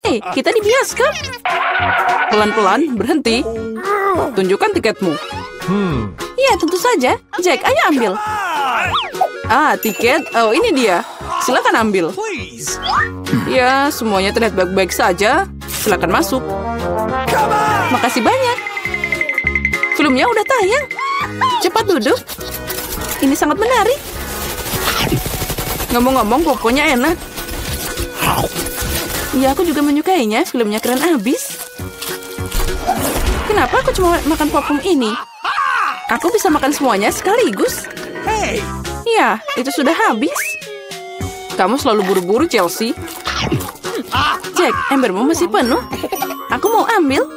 Hei, kita di bioskop. Pelan-pelan, berhenti. Tunjukkan tiketmu. Ya, tentu saja. Jack, ayo ambil. Tiket. Oh, ini dia. Silakan ambil. Ya, semuanya terlihat baik-baik saja. Silakan masuk. Makasih banyak. Filmnya udah tayang. Cepat duduk. Ini sangat menarik. Ngomong-ngomong, popcornnya enak. Ya, aku juga menyukainya. Filmnya keren abis. Kenapa aku cuma makan popcorn ini? Aku bisa makan semuanya sekaligus. Ya, itu sudah habis. Kamu selalu buru-buru, Chelsea. Jack, embermu masih penuh. Aku mau ambil.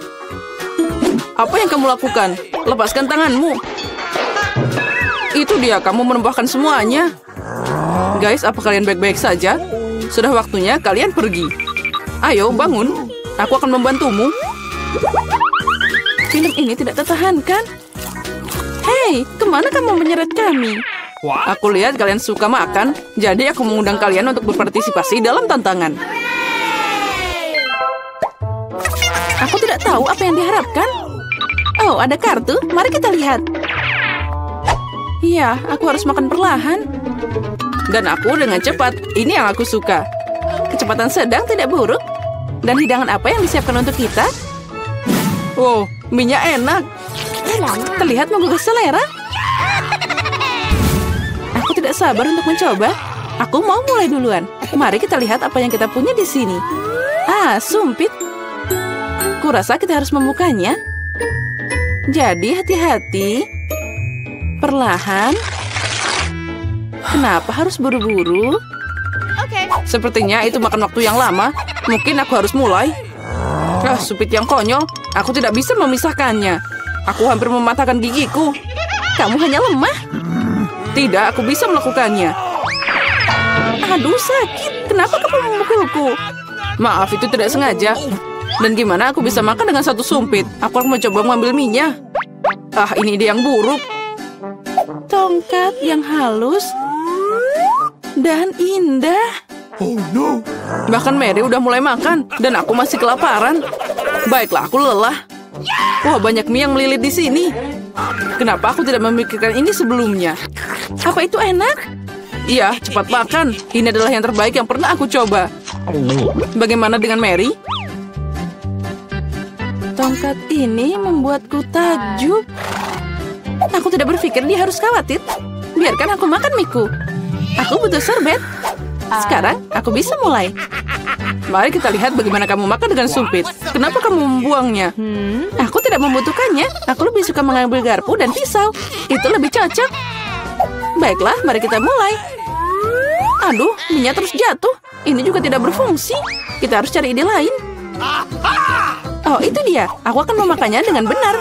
Apa yang kamu lakukan? Lepaskan tanganmu. Itu dia, kamu menambahkan semuanya. Guys, apa kalian baik-baik saja? Sudah waktunya kalian pergi. Ayo, bangun. Aku akan membantumu. Film ini tidak tertahankan. Hei, kemana kamu menyeret kami? Aku lihat kalian suka makan, jadi aku mengundang kalian untuk berpartisipasi dalam tantangan. Aku tidak tahu apa yang diharapkan. Oh, ada kartu. Mari kita lihat. Iya, aku harus makan perlahan. Dan aku dengan cepat. Ini yang aku suka. Kecepatan sedang tidak buruk. Dan hidangan apa yang disiapkan untuk kita? Wow, minyak enak. Terlihat menggugah selera. Aku tidak sabar untuk mencoba. Aku mau mulai duluan. Mari kita lihat apa yang kita punya di sini. Sumpit. Kurasa kita harus membukanya. Jadi hati-hati. Perlahan. Kenapa harus buru-buru? Sepertinya itu makan waktu yang lama. Mungkin aku harus mulai. Sumpit yang konyol. Aku tidak bisa memisahkannya. Aku hampir mematahkan gigiku. Kamu hanya lemah. Tidak, aku bisa melakukannya. Aduh, sakit. Kenapa kamu memukulku? Maaf, itu tidak sengaja. Dan gimana aku bisa makan dengan satu sumpit? Aku akan mencoba mengambil minyak. Ini ide yang buruk. Tongkat yang halus dan indah. Oh no. Bahkan Mary udah mulai makan dan aku masih kelaparan. Baiklah, aku lelah. Wah, banyak mie yang melilit di sini. Kenapa aku tidak memikirkan ini sebelumnya? Apa itu enak? Iya, cepat makan. Ini adalah yang terbaik yang pernah aku coba. Bagaimana dengan Mary? Tongkat ini membuatku takjub. Aku tidak berpikir dia harus khawatir. Biarkan aku makan miku. Aku butuh sorbet. Sekarang aku bisa mulai. Mari kita lihat bagaimana kamu makan dengan sumpit. Kenapa kamu membuangnya? Aku tidak membutuhkannya. Aku lebih suka mengambil garpu dan pisau. Itu lebih cocok. Baiklah, mari kita mulai. Aduh, minyak terus jatuh. Ini juga tidak berfungsi. Kita harus cari ide lain. Oh, itu dia. Aku akan memakannya dengan benar.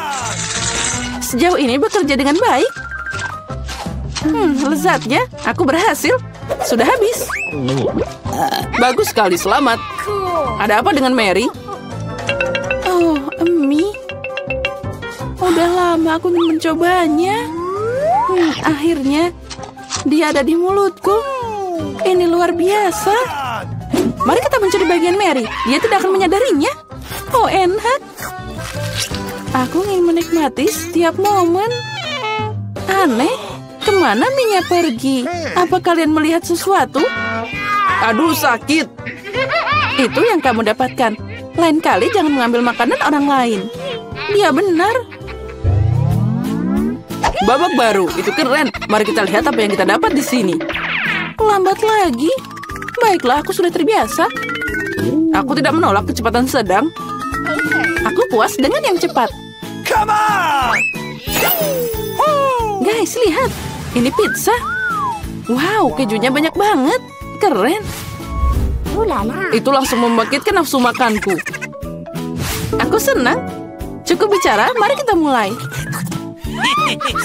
Sejauh ini bekerja dengan baik. Lezatnya. Aku berhasil. Sudah habis. Bagus sekali, selamat. Ada apa dengan Mary? Oh, mie. Udah lama aku ingin mencobanya. Akhirnya, dia ada di mulutku. Ini luar biasa. Mari kita mencari bagian Mary. Dia tidak akan menyadarinya. Oh, enak. Aku ingin menikmati setiap momen. Aneh. Kemana minyak pergi? Apa kalian melihat sesuatu? Aduh, sakit. Itu yang kamu dapatkan. Lain kali jangan mengambil makanan orang lain. Dia benar. Babak baru, itu keren. Mari kita lihat apa yang kita dapat di sini. Lambat lagi. Baiklah, aku sudah terbiasa. Aku tidak menolak kecepatan sedang. Aku puas dengan yang cepat. Come on! Guys, lihat. Ini pizza. Wow, kejunya banyak banget. Keren. Itu langsung membangkitkan nafsu makanku. Aku senang. Cukup bicara, mari kita mulai.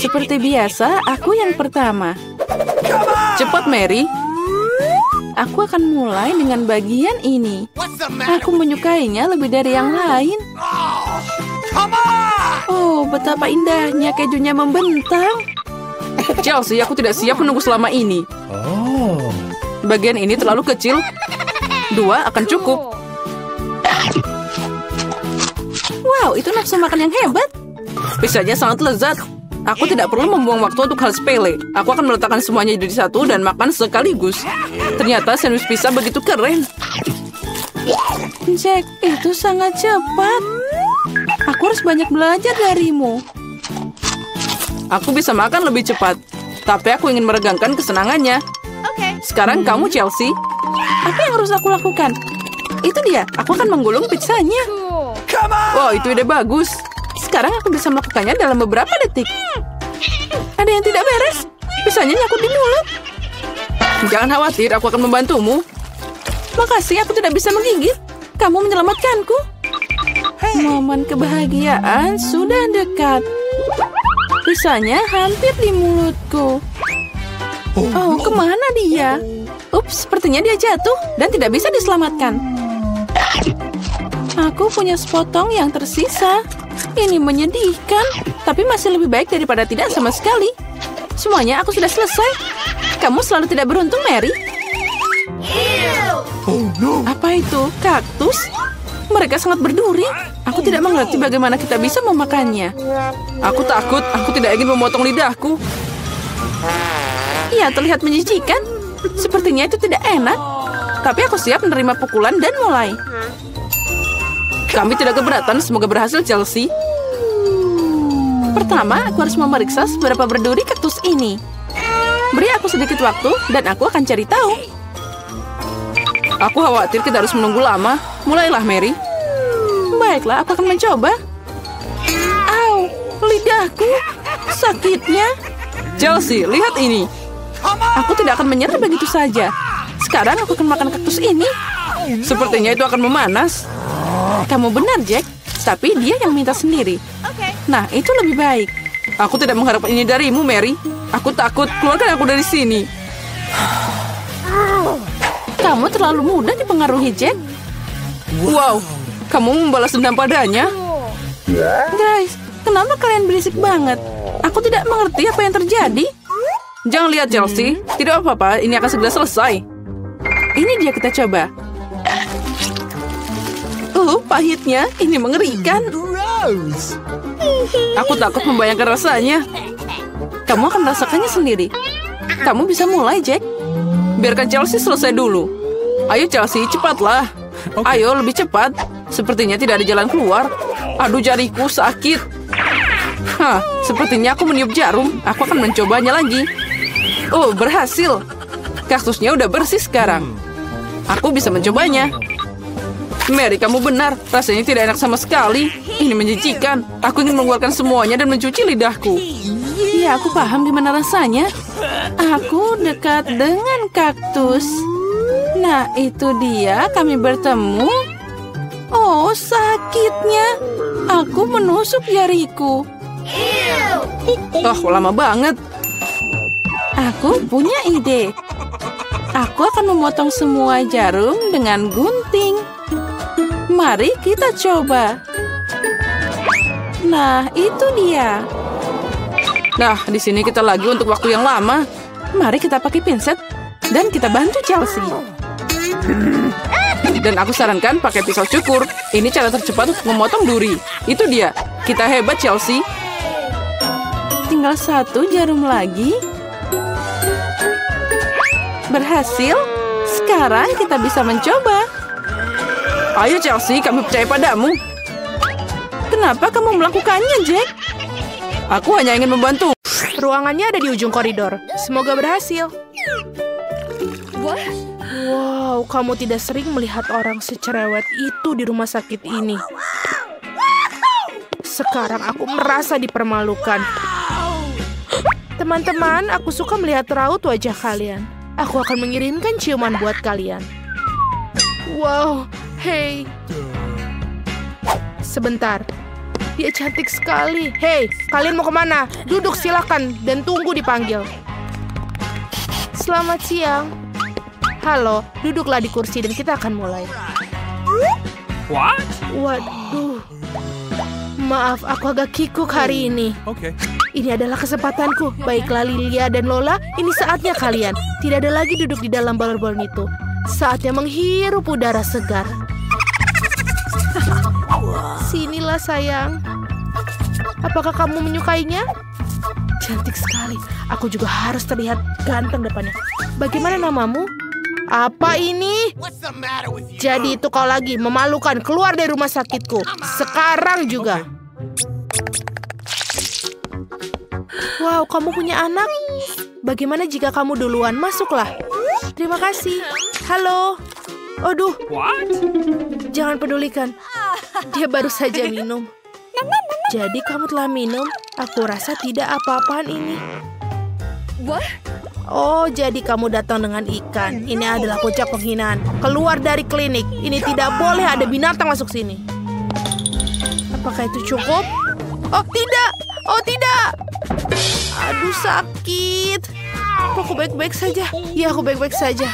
Seperti biasa, aku yang pertama. Cepat, Mary. Aku akan mulai dengan bagian ini. Aku menyukainya lebih dari yang lain. Oh, betapa indahnya kejunya membentang. Chelsea, aku tidak siap menunggu selama ini. Bagian ini terlalu kecil. 2 akan cukup. Wow, itu nafsu makan yang hebat. Pizzanya sangat lezat. Aku tidak perlu membuang waktu untuk hal sepele. Aku akan meletakkan semuanya jadi satu dan makan sekaligus. Ternyata sandwich pizza begitu keren. Jack, itu sangat cepat. Aku harus banyak belajar darimu. Aku bisa makan lebih cepat, tapi aku ingin meregangkan kesenangannya. Sekarang kamu, Chelsea. Apa yang harus aku lakukan? Itu dia, aku akan menggulung pizzanya. Wow, itu ide bagus. Sekarang aku bisa melakukannya dalam beberapa detik. Ada yang tidak beres. Pizzanya nyangkut di mulut. Jangan khawatir, aku akan membantumu. Makasih, aku tidak bisa menggigit. Kamu menyelamatkanku. Momen kebahagiaan sudah dekat. Pizzanya hampir di mulutku. Oh, kemana dia? Ups, sepertinya dia jatuh dan tidak bisa diselamatkan. Aku punya sepotong yang tersisa. Ini menyedihkan, tapi masih lebih baik daripada tidak sama sekali. Semuanya aku sudah selesai. Kamu selalu tidak beruntung, Mary. Oh no! Apa itu? Kaktus? Mereka sangat berduri. Aku tidak mengerti bagaimana kita bisa memakannya. Aku takut, aku tidak ingin memotong lidahku. Iya, terlihat menjijikan. Sepertinya itu tidak enak. Tapi aku siap menerima pukulan dan mulai. Kami tidak keberatan, semoga berhasil, Chelsea. Pertama, aku harus memeriksa seberapa berduri kaktus ini. Beri aku sedikit waktu, dan aku akan cari tahu. Aku khawatir kita harus menunggu lama. Mulailah, Mary. Baiklah, aku akan mencoba. Au, lidahku. Sakitnya. Chelsea, lihat ini. Aku tidak akan menyerah begitu saja. Sekarang aku akan makan kaktus ini. Sepertinya itu akan memanas. Kamu benar, Jack. Tapi dia yang minta sendiri. Nah, itu lebih baik. Aku tidak mengharapkan ini darimu, Mary. Aku takut. Keluarkan aku dari sini. Kamu terlalu mudah dipengaruhi, Jack. Wow, kamu membalas dendam padanya. Guys, kenapa kalian berisik banget? Aku tidak mengerti apa yang terjadi. Jangan lihat, Chelsea. Tidak apa-apa, ini akan segera selesai. Ini dia, kita coba. Pahitnya. Ini mengerikan. Aku takut membayangkan rasanya. Kamu akan merasakannya sendiri. Kamu bisa mulai, Jack. Biarkan Chelsea selesai dulu. Ayo, Chelsea, cepatlah. Ayo, lebih cepat. Sepertinya tidak ada jalan keluar. Aduh, jariku sakit. Hah, sepertinya aku meniup jarum. Aku akan mencobanya lagi. Oh, berhasil. Kaktusnya udah bersih sekarang. Aku bisa mencobanya. Mary, kamu benar. Rasanya tidak enak sama sekali. Ini menjijikan. Aku ingin mengeluarkan semuanya dan mencuci lidahku. Iya, aku paham gimana rasanya. Aku dekat dengan kaktus. Nah, itu dia. Kami bertemu. Oh, sakitnya. Aku menusuk jariku. Oh, lama banget. Aku punya ide. Aku akan memotong semua jarum dengan gunting. Mari kita coba. Nah, itu dia. Nah, di sini kita lagi untuk waktu yang lama. Mari kita pakai pinset dan kita bantu Chelsea. Dan aku sarankan pakai pisau cukur. Ini cara tercepat untuk memotong duri. Itu dia. Kita hebat, Chelsea. Tinggal satu jarum lagi. Berhasil. Sekarang kita bisa mencoba. Ayo, Chelsea, kami percaya padamu. Kenapa kamu melakukannya, Jack? Aku hanya ingin membantu. Ruangannya ada di ujung koridor. Semoga berhasil. Wow, kamu tidak sering melihat orang secerewet itu di rumah sakit ini. Sekarang aku merasa dipermalukan. Teman-teman, aku suka melihat raut wajah kalian. Aku akan mengirimkan ciuman buat kalian. Wow, hey. Sebentar. Dia cantik sekali. Hei, kalian mau kemana? Duduk silakan dan tunggu dipanggil. Selamat siang. Halo, duduklah di kursi dan kita akan mulai. What? Waduh. Maaf, aku agak kikuk hari ini. Okay. Ini adalah kesempatanku. Baiklah Lilia dan Lola, ini saatnya kalian. Tidak ada lagi duduk di dalam balon-balon itu. Saatnya menghirup udara segar. Sinilah Halo sayang. Apakah kamu menyukainya? Cantik sekali. Aku juga harus terlihat ganteng depannya. Bagaimana namamu? Apa ini? Jadi itu kau lagi memalukan, keluar dari rumah sakitku. Sekarang juga. Wow, kamu punya anak? Bagaimana jika kamu duluan? Masuklah. Terima kasih. Halo. Aduh. What? Jangan pedulikan. Dia baru saja minum. Jadi kamu telah minum? Aku rasa tidak apa-apaan ini. Oh, jadi kamu datang dengan ikan. Ini adalah puncak penghinaan. Keluar dari klinik. Ini tidak boleh ada binatang masuk sini. Apakah itu cukup? Oh, tidak. Oh, tidak. Aduh, sakit. Aku baik-baik saja. Ya, aku baik-baik saja.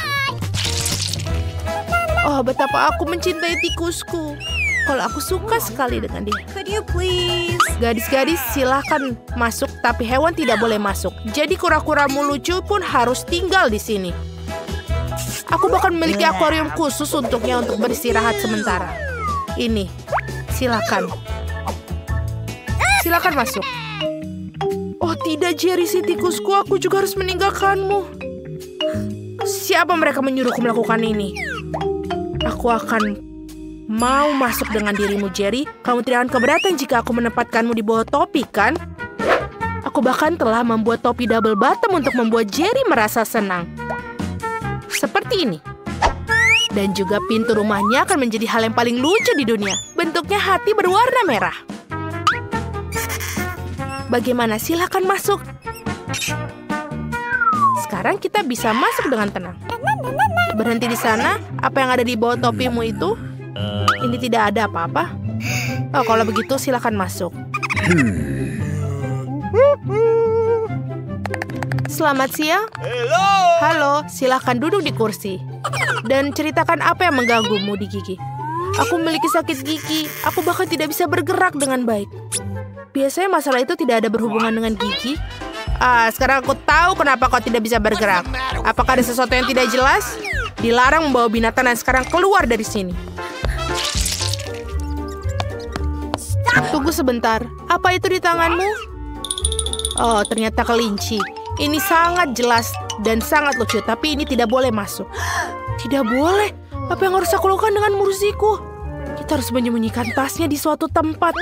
Oh, betapa aku mencintai tikusku. Kalau aku suka sekali dengan dia. Could you please? Gadis-gadis silahkan masuk, tapi hewan tidak boleh masuk. Jadi kura-kuramu lucu pun harus tinggal di sini. Aku bahkan memiliki akuarium khusus untuknya untuk beristirahat sementara. Ini, silakan. Silakan masuk. Oh tidak, Jerry si tikusku, aku juga harus meninggalkanmu. Siapa mereka menyuruhku melakukan ini? Aku akan mau masuk dengan dirimu, Jerry. Kamu tidak akan keberatan jika aku menempatkanmu di bawah topi, kan? Aku bahkan telah membuat topi double bottom untuk membuat Jerry merasa senang. Seperti ini. Dan juga pintu rumahnya akan menjadi hal yang paling lucu di dunia. Bentuknya hati berwarna merah. Bagaimana? Silakan masuk. Sekarang kita bisa masuk dengan tenang. Berhenti di sana. Apa yang ada di bawah topimu itu? Ini tidak ada apa-apa. Oh, kalau begitu silakan masuk. Selamat siang. Halo, silakan duduk di kursi. Dan ceritakan apa yang mengganggumu di gigi. Aku memiliki sakit gigi. Aku bahkan tidak bisa bergerak dengan baik. Biasanya masalah itu tidak ada berhubungan dengan gigi. Sekarang aku tahu kenapa kau tidak bisa bergerak. Apakah ada sesuatu yang tidak jelas? Dilarang membawa binatang dan sekarang keluar dari sini. Tunggu sebentar. Apa itu di tanganmu? Oh, ternyata kelinci. Ini sangat jelas dan sangat lucu, tapi ini tidak boleh masuk. Tidak boleh? Apa yang harus aku lakukan dengan Murziku? Kita harus menyembunyikan tasnya di suatu tempat.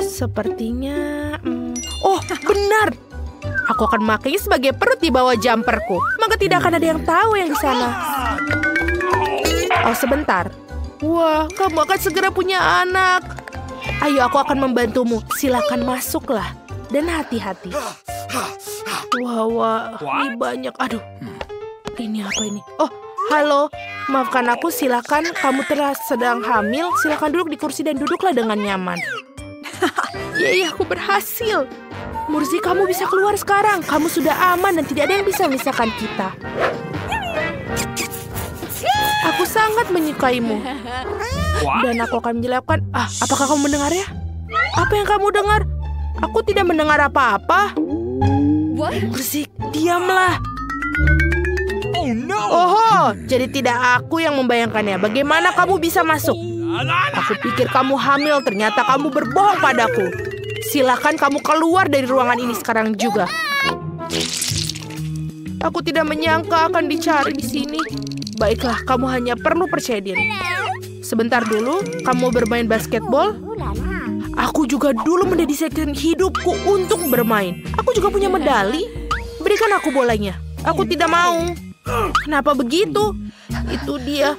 Sepertinya... Oh, benar. Aku akan memakainya sebagai perut di bawah jumperku. Maka tidak akan ada yang tahu yang di sana. Oh, sebentar. Wah, kamu akan segera punya anak. Ayo, aku akan membantumu. Silakan masuklah. Dan hati-hati. Wah, ini banyak. Aduh, ini apa ini? Oh, halo. Maafkan aku, silakan. Kamu sedang hamil. Silakan duduk di kursi dan duduklah dengan nyaman. Yeay, aku berhasil. Murzi, kamu bisa keluar sekarang. Kamu sudah aman dan tidak ada yang bisa memisahkan kita. Aku sangat menyukaimu. Dan aku akan menjelaskan. Apakah kamu mendengarnya? Apa yang kamu dengar? Aku tidak mendengar apa-apa. Murzi, diamlah. Oh, jadi tidak aku yang membayangkannya. Bagaimana kamu bisa masuk? Aku pikir kamu hamil, ternyata kamu berbohong padaku. Silakan kamu keluar dari ruangan ini sekarang juga. Aku tidak menyangka akan dicari di sini. Baiklah, kamu hanya perlu percaya diri. Sebentar dulu, kamu bermain basketball? Aku juga dulu mendedikasikan hidupku untuk bermain. Aku juga punya medali. Berikan aku bolanya. Aku tidak mau. Kenapa begitu? Itu dia.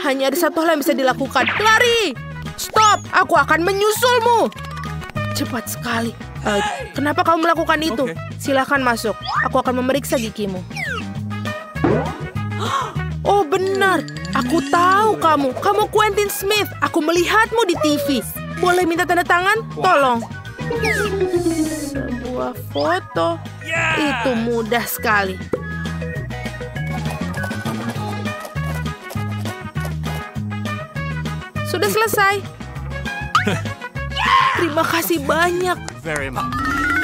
Hanya ada satu hal yang bisa dilakukan. Lari! Stop! Aku akan menyusulmu. Cepat sekali. Kenapa kamu melakukan itu? Silahkan masuk. Aku akan memeriksa gigimu. Oh benar. Aku tahu kamu. Kamu Quentin Smith. Aku melihatmu di TV. Boleh minta tanda tangan? Tolong. Sebuah foto. Itu mudah sekali. Sudah selesai. Terima kasih banyak.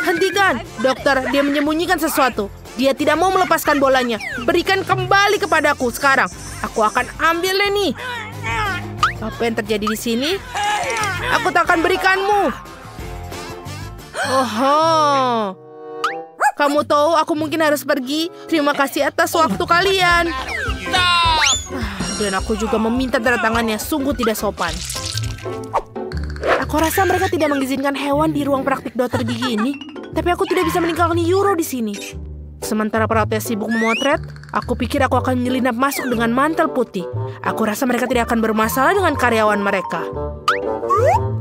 Hentikan, dokter. Dia menyembunyikan sesuatu. Dia tidak mau melepaskan bolanya. Berikan kembali kepadaku sekarang. Aku akan ambilnya nih. Apa yang terjadi di sini? Aku tak akan berikanmu. Oho. Kamu tahu aku mungkin harus pergi. Terima kasih atas waktu kalian. Dan aku juga meminta tanda tangannya. Sungguh tidak sopan. Aku rasa mereka tidak mengizinkan hewan di ruang praktik dokter gigi ini. Tapi aku tidak bisa meninggalkan Euro di sini. Sementara perawatnya sibuk memotret, aku pikir aku akan menyelinap masuk dengan mantel putih. Aku rasa mereka tidak akan bermasalah dengan karyawan mereka.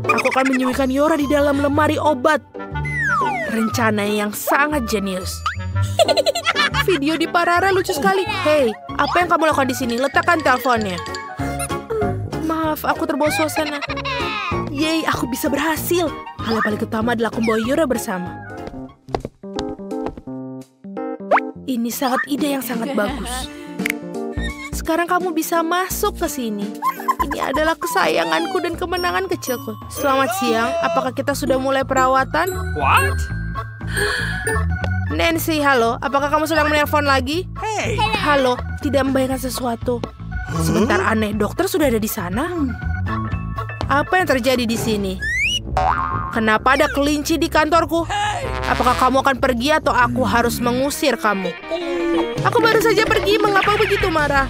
Aku akan menyembunyikan Yora di dalam lemari obat. Rencana yang sangat jenius. Video di Parara lucu sekali. Hei, apa yang kamu lakukan di sini? Letakkan teleponnya. Maaf, aku terbawa suasana. Yeay, aku bisa berhasil. Hal yang paling utama adalah aku membawa Yora bersama. Ini sangat ide yang sangat bagus. Sekarang kamu bisa masuk ke sini. Ini adalah kesayanganku dan kemenangan kecilku. Selamat siang, apakah kita sudah mulai perawatan? What? Nancy, halo. Apakah kamu sedang menelpon lagi? Hey. Halo, tidak membayangkan sesuatu. Sebentar, aneh. Dokter sudah ada di sana? Apa yang terjadi di sini? Kenapa ada kelinci di kantorku? Apakah kamu akan pergi atau aku harus mengusir kamu? Aku baru saja pergi. Mengapa begitu marah?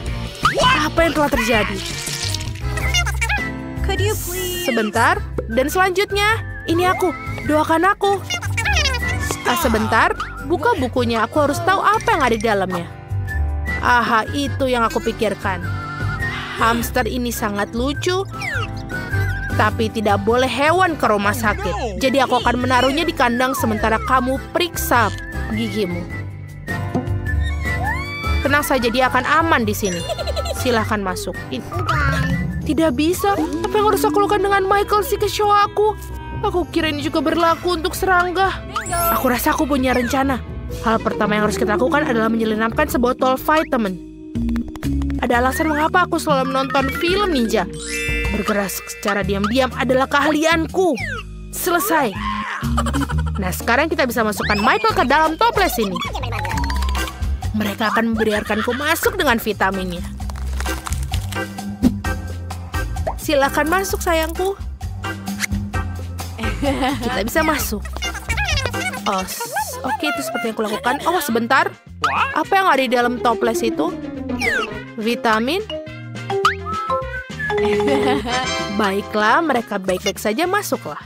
Apa yang telah terjadi? Sebentar. Dan selanjutnya, ini aku. Doakan aku. Sebentar, buka bukunya. Aku harus tahu apa yang ada di dalamnya. Aha, itu yang aku pikirkan. Hamster ini sangat lucu. Tapi tidak boleh hewan ke rumah sakit. Jadi aku akan menaruhnya di kandang sementara kamu periksa gigimu. Tenang saja, dia akan aman di sini. Silahkan masuk. Tidak bisa. Apa yang harus aku lakukan dengan Michael si kecoa aku? Aku kira ini juga berlaku untuk serangga. Aku rasa aku punya rencana. Hal pertama yang harus kita lakukan adalah menyelinapkan sebotol vitamin. Ada alasan mengapa aku selalu menonton film ninja. Bergerak secara diam-diam adalah keahlianku. Selesai. Nah, sekarang kita bisa masukkan Michael ke dalam toples ini. Mereka akan membiarkanku masuk dengan vitaminnya. Silakan masuk, sayangku. Kita bisa masuk. Oh, oke, itu seperti yang kulakukan. Oh, sebentar. Apa yang ada di dalam toples itu? Vitamin? Baiklah, mereka baik-baik saja, masuklah.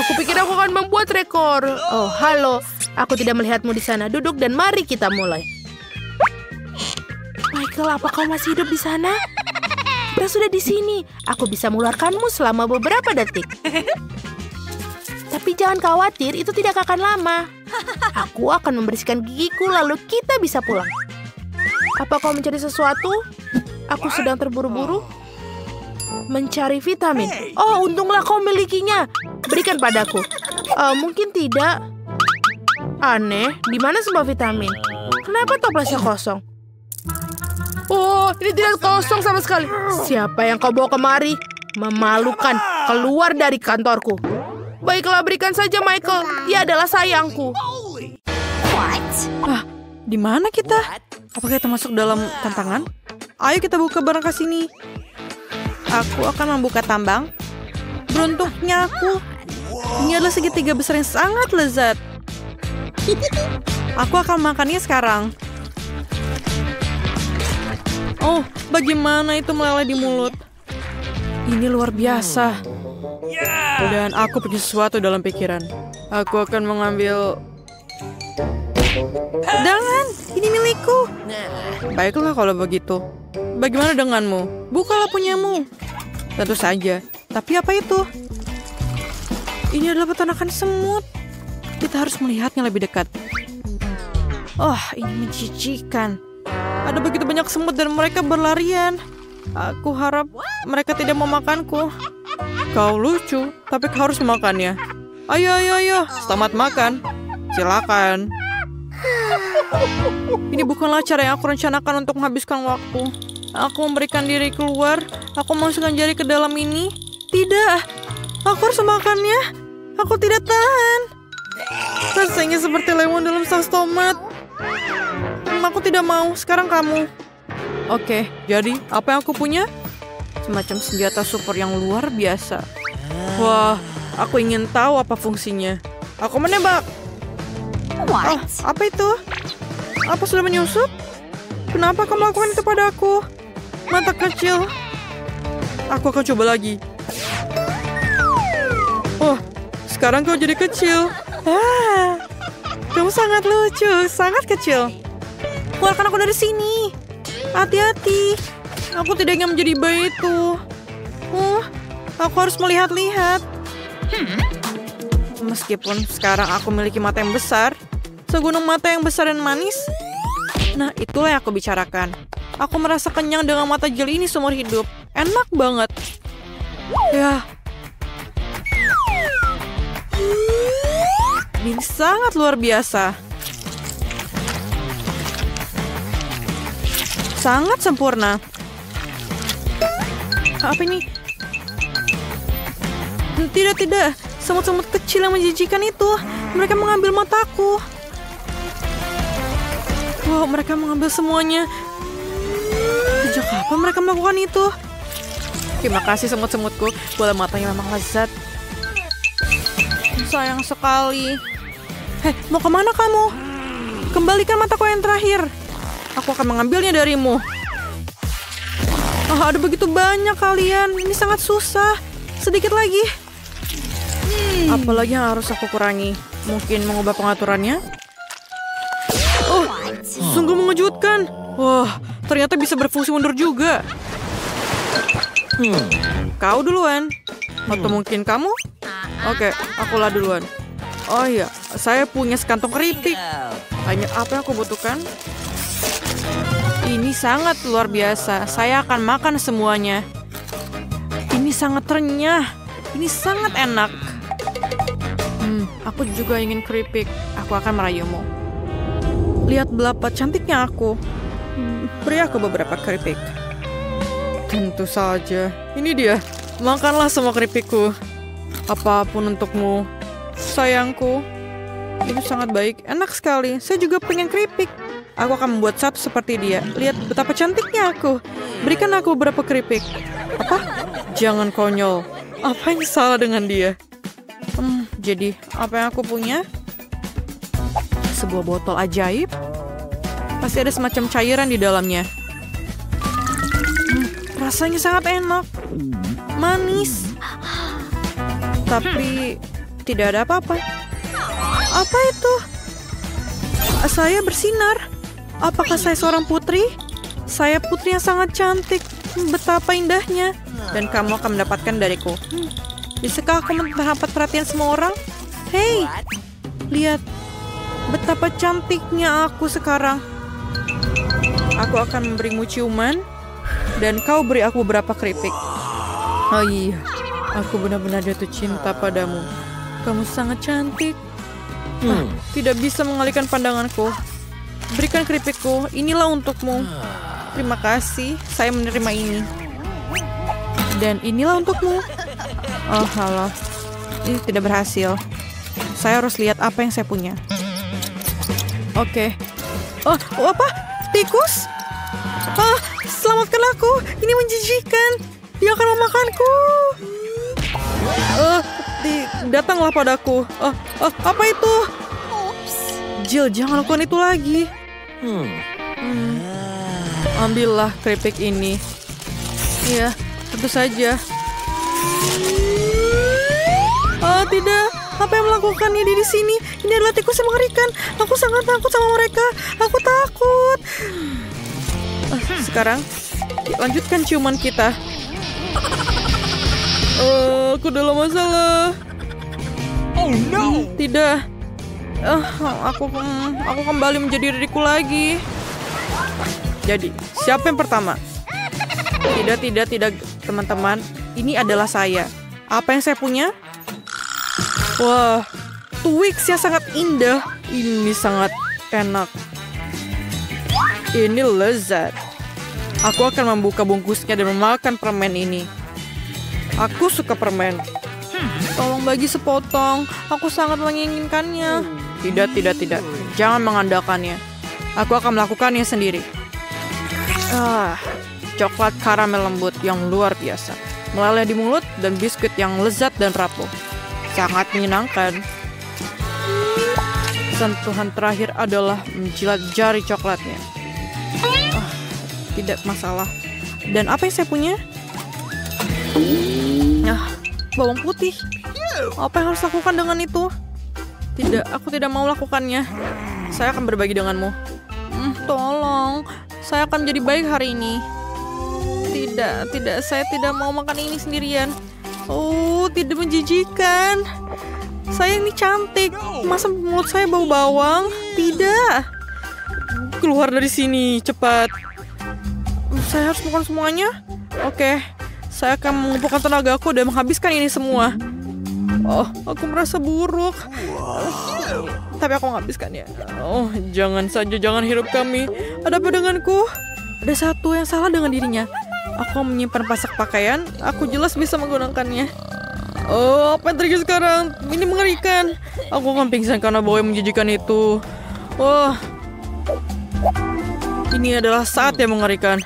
Aku pikir aku akan membuat rekor. Oh, halo. Aku tidak melihatmu di sana. Duduk dan mari kita mulai. Michael, apa kau masih hidup di sana? Kita sudah di sini. Aku bisa mengeluarkanmu selama beberapa detik. Tapi jangan khawatir, itu tidak akan lama. Aku akan membersihkan gigiku, lalu kita bisa pulang. Apa kau mencari sesuatu? Aku sedang terburu-buru. Mencari vitamin. Oh, untunglah kau milikinya. Berikan padaku. Mungkin tidak. Aneh, di mana semua vitamin? Kenapa toplesnya kosong? Oh, ini tidak kosong sama sekali. Siapa yang kau bawa kemari? Memalukan. Keluar dari kantorku. Baiklah, berikan saja Michael. Dia adalah sayangku. Di mana kita? Apakah kita masuk dalam tantangan? Ayo kita buka barang ke sini. Aku akan membuka tambang. Beruntungnya aku. Ini adalah segitiga besar yang sangat lezat. Aku akan makannya sekarang. Oh, bagaimana itu meleleh di mulut? Ini luar biasa. Dan aku punya sesuatu dalam pikiran. Aku akan mengambil... Jangan, ini milikku. Baiklah kalau begitu. Bagaimana denganmu? Bukalah punyamu. Tentu saja. Tapi apa itu? Ini adalah peternakan semut. Kita harus melihatnya lebih dekat. Oh, ini menjijikan. Ada begitu banyak semut dan mereka berlarian. Aku harap mereka tidak mau makanku. Kau lucu, tapi kau harus memakannya. Ayo. Selamat makan. Silakan. Ini bukanlah cara yang aku rencanakan untuk menghabiskan waktu. Aku memberikan diri keluar. Aku masukkan jari ke dalam ini. Tidak. Aku harus memakannya. Aku tidak tahan. Rasanya seperti lemon dalam saus tomat. Aku tidak mau. Sekarang kamu. Oke, jadi apa yang aku punya? Semacam senjata super yang luar biasa. Wah, aku ingin tahu apa fungsinya. Aku menembak. Oh, apa itu? Apa sudah menyusup? Kenapa kamu melakukan itu padaku? Mata kecil. Aku akan coba lagi. Oh, sekarang kau jadi kecil. Kamu sangat lucu, sangat kecil. Keluarkan aku dari sini. Hati-hati. Aku tidak ingin menjadi bayi itu. Aku harus melihat-lihat. Meskipun sekarang aku memiliki mata yang besar, segunung mata yang besar dan manis. Nah, itulah yang aku bicarakan. Aku merasa kenyang dengan mata jeli ini seumur hidup. Enak banget. Ya. Ini sangat luar biasa. Sangat sempurna. Apa ini? Tidak. Semut-semut kecil yang menjijikan itu. Mereka mengambil mataku. Wow, mereka mengambil semuanya. Sejak kapan mereka melakukan itu? Terima kasih semut-semutku. Bola matanya memang lezat. Sayang sekali. Hei, mau kemana kamu? Kembalikan mataku yang terakhir. Aku akan mengambilnya darimu. Ada begitu banyak kalian. Ini sangat susah. Sedikit lagi. Apalagi yang harus aku kurangi? Mungkin mengubah pengaturannya? Oh, sungguh mengejutkan. Wah, ternyata bisa berfungsi mundur juga. Kau duluan. Atau mungkin kamu? Oke, akulah duluan. Oh iya, saya punya sekantong keripik. Hanya apa yang aku butuhkan? Ini sangat luar biasa. Saya akan makan semuanya. Ini sangat renyah. Ini sangat enak. Aku juga ingin keripik. Aku akan merayumu. Lihat betapa cantiknya aku. Beri aku beberapa keripik. Tentu saja. Ini dia. Makanlah semua keripikku. Apapun untukmu. Sayangku. Itu sangat baik. Enak sekali. Saya juga pengen keripik. Aku akan membuat satu seperti dia. Lihat betapa cantiknya aku. Berikan aku beberapa keripik. Apa? Jangan konyol. Apa yang salah dengan dia? Jadi, apa yang aku punya? Sebuah botol ajaib. Pasti ada semacam cairan di dalamnya. Rasanya sangat enak. Manis. Tapi, tidak ada apa-apa. Apa itu? Saya bersinar. Apakah saya seorang putri? Saya putri yang sangat cantik. Betapa indahnya. Dan kamu akan mendapatkan dariku. Bisakah aku mendapat perhatian semua orang? Hei, lihat. Betapa cantiknya aku sekarang. Aku akan memberimu ciuman. Dan kau beri aku beberapa keripik. Oh iya, aku benar-benar jatuh cinta padamu. Kamu sangat cantik. Tidak bisa mengalihkan pandanganku. Berikan keripikku, inilah untukmu. Terima kasih, saya menerima ini. Dan inilah untukmu. Oh, halo. Ini tidak berhasil. Saya harus lihat apa yang saya punya. Oke. Oh, apa? Tikus? Selamatkan aku. Ini menjijikan. Dia akan memakanku. Datanglah padaku. Apa itu? Jill, jangan lakukan itu lagi. Ambillah keripik ini. Ya, tentu saja. Tidak. Apa yang melakukannya di sini? Ini adalah tikus yang mengerikan. Aku sangat takut sama mereka. Aku takut. Sekarang, lanjutkan ciuman kita. Aku dalam masalah. Oh no. Tidak. Aku kembali menjadi diriku lagi. Jadi, siapa yang pertama? Tidak, teman-teman. Ini adalah saya. Apa yang saya punya? Wah, Twix yang sangat indah. Ini sangat enak. Ini lezat. Aku akan membuka bungkusnya dan memakan permen ini. Aku suka permen. Tolong bagi sepotong. Aku sangat menginginkannya. Tidak. Jangan mengandalkannya. Aku akan melakukannya sendiri. coklat karamel lembut yang luar biasa, meleleh di mulut, dan biskuit yang lezat dan rapuh. Sangat menyenangkan. Sentuhan terakhir adalah menjilat jari coklatnya. Tidak masalah. Dan apa yang saya punya? Bawang putih. Apa yang harus lakukan dengan itu? Tidak, aku tidak mau lakukannya. Saya akan berbagi denganmu. Tolong, saya akan menjadi baik hari ini. Tidak, saya tidak mau makan ini sendirian. Oh, tidak menjijikan. Saya ini cantik. Masa mulut saya bau bawang? Tidak. Keluar dari sini, cepat. Saya harus makan semuanya? Oke, saya akan mengumpulkan tenagaku dan menghabiskan ini semua. Oh, aku merasa buruk. Tapi aku menghabiskannya. Oh, jangan saja, jangan hirup kami. Ada apa denganku? Ada satu yang salah dengan dirinya. Aku menyimpan pasak pakaian. Aku jelas bisa menggunakannya. Oh, apa yang terjadi sekarang? Ini mengerikan. Aku akan pingsan karena bau yang menjijikan itu. Wah, ini adalah saat yang mengerikan.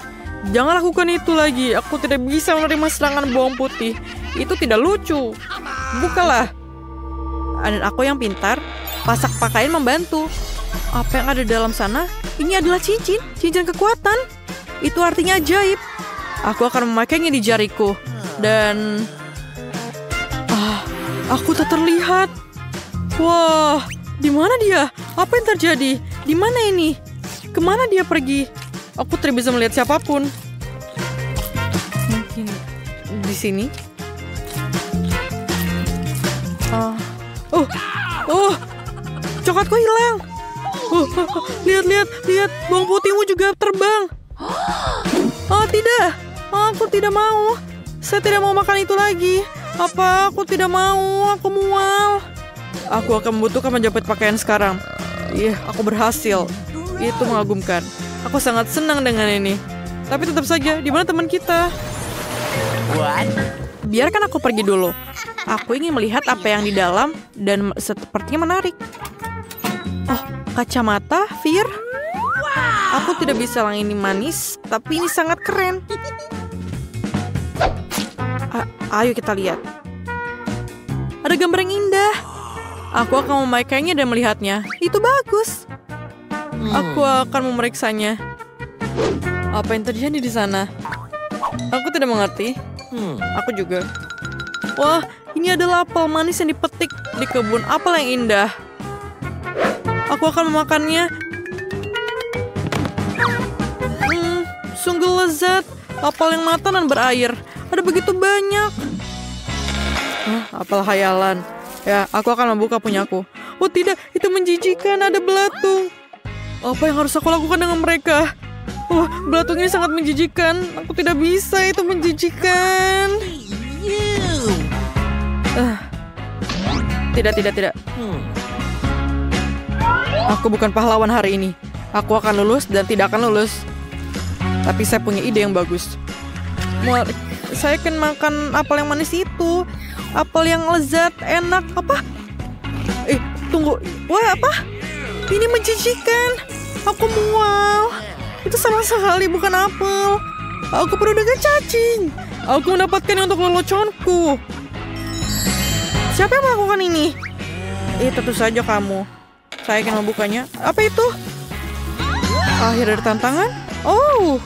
Jangan lakukan itu lagi. Aku tidak bisa menerima serangan bawang putih. Itu tidak lucu. Bukalah. Dan aku yang pintar, pasak pakaian membantu. Apa yang ada dalam sana? Ini adalah cincin kekuatan. Itu artinya ajaib. Aku akan memakainya di jariku. Dan aku tak terlihat. Wah, di mana dia? Apa yang terjadi? Di mana ini? Kemana dia pergi? Aku tidak bisa melihat siapapun. Mungkin di sini. Coklatku hilang. Lihat, bawang putihmu juga terbang. Tidak. Aku tidak mau. Saya tidak mau makan itu lagi. Aku tidak mau. Aku mual. Aku akan membutuhkan menjepit pakaian sekarang. Aku berhasil. Itu mengagumkan. Aku sangat senang dengan ini. Tapi tetap saja, di mana teman kita? Biarkan aku pergi dulu. Aku ingin melihat apa yang di dalam dan sepertinya menarik. Oh, kacamata, Fir. Aku tidak bisa bilang ini manis, tapi ini sangat keren. Ayo kita lihat. Ada gambar yang indah. Aku akan memakainya dan melihatnya. Itu bagus. Aku akan memeriksanya. Apa yang terjadi di sana? Aku tidak mengerti. Aku juga. Wah, ini adalah apel manis yang dipetik di kebun apel yang indah. Aku akan memakannya. Sungguh lezat. Apel yang matang dan berair. Ada begitu banyak. Apel hayalan. Ya, aku akan membuka punyaku. Oh tidak, itu menjijikan. Ada belatung. Apa yang harus aku lakukan dengan mereka? Belatung ini sangat menjijikan. Aku tidak bisa, itu menjijikan. Tidak. Aku bukan pahlawan hari ini. Aku akan lulus dan tidak akan lulus. Tapi saya punya ide yang bagus. Saya akan makan apel yang manis itu. Apel yang lezat, enak. Apa? Tunggu. Wah, apa? Ini menjijikan. Aku mual. Itu sama sekali bukan apel. Aku penuh dengan cacing. Aku mendapatkannya untuk leluconku. Siapa yang melakukan ini? Tentu saja kamu. Saya akan membukanya. Apa itu? Akhir dari tantangan? Oh,